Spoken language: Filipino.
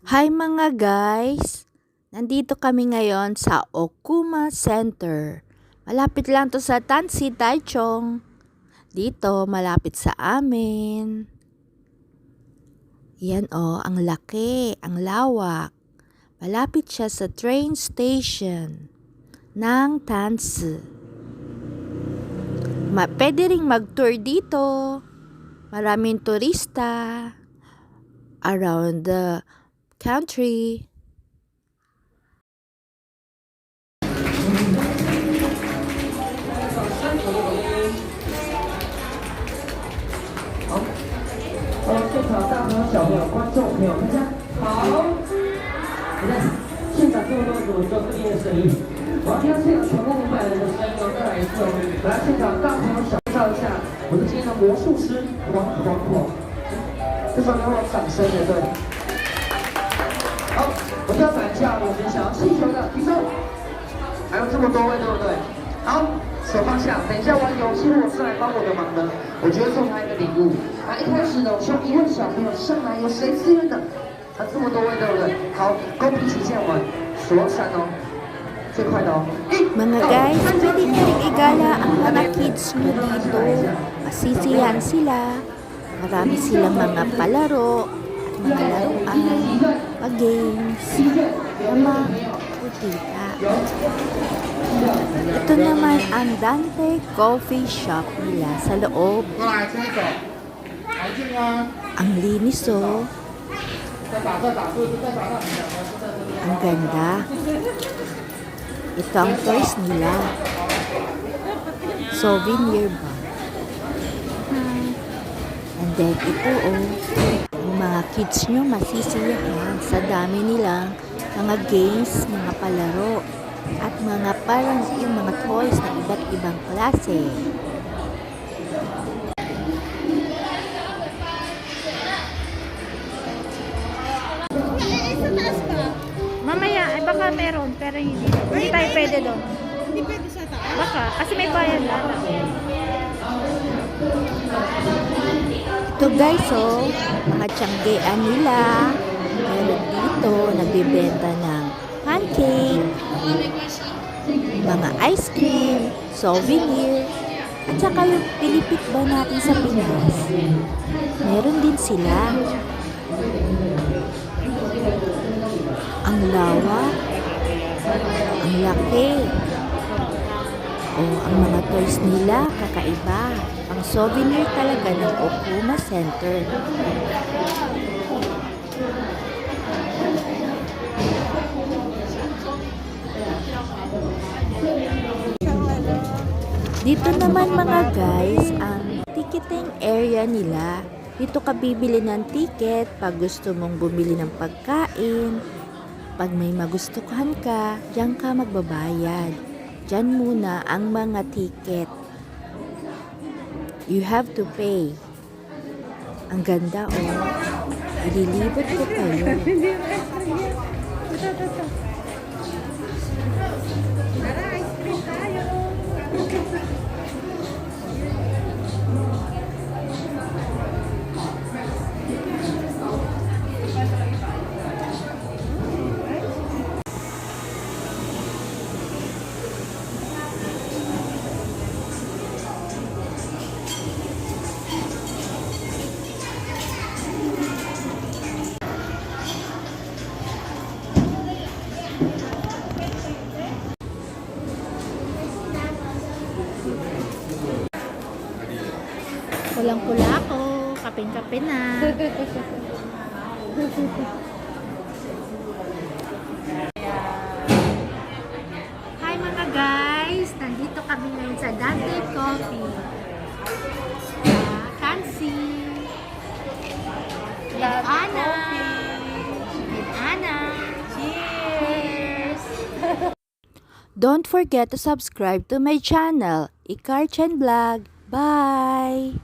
Hi mga guys! Nandito kami ngayon sa Okuma Center. Malapit lang to sa Tansi, Taichung. Dito, malapit sa amin. Yan ang laki, ang lawak. Malapit siya sa train station ng Tansi. Pwede ring mag-tour dito. Maraming turista around the country.好，现场大朋友、小朋友、观众朋友，大家好！你看现场这么多组做对应的声音，我要听到现场全部500人的声音哦，再来一次哦！来，现场大朋友小介绍一下，我是今天的魔术师王黄黄，这时候给我掌声才对。好，我就要喊一下我们想要气球的举手，还有这么多位，对不对？好，手放下。等一下玩游戏，如果是来帮我的忙呢，我就会送他一个礼物。那一开始呢，我希望1位小朋友上来，有谁自愿的？这么多位，对不对？好，公平起见玩，数到3哦，最快的哦。Mga guys, pwede nyo rin igala ang mga kids nyo dito. Masisiyahan sila. Marami silang mga palaro at mga laruan, games, mga putita. Ito naman ang Dante Coffee Shop nila sa loob. Ang linis Ang ganda. Ito ang toys nila. Souvenir ba? And then ito ang mga kids nyo masisiyahan sa dami nilang mga games, mga palaro, at mga parang yung mga toys na iba't ibang klase. Mamaya, ay baka meron, pero hindi tayo pwede doon. Hindi pwede sa taas? Baka, kasi may bayan na. Ito guys, mga tiyanggean nila. Meron dito, nagbibenta ng pancake, mga ice cream, souvenir, at saka yung pilipit ba natin sa Pinas. Meron din sila. Ang lawak, ang laki. Ang mga toys nila, kakaiba. Ang souvenir talaga ng Okuma Center. Dito naman mga guys, ang ticketing area nila. Dito ka bibili ng ticket pag gusto mong bumili ng pagkain. Pag may magustuhan ka, diyan ka magbabayad. Diyan muna ang mga ticket. You have to pay. Ang ganda Ililibot ko kayo. Pulang-pula ako, kapin-kapin na. Hi mga guys! Nandito kami ngayon sa Dante Coffee. Tansi. With Anna. With Anna. Cheers! Don't forget to subscribe to my channel, Ikarchan Vlog. Bye!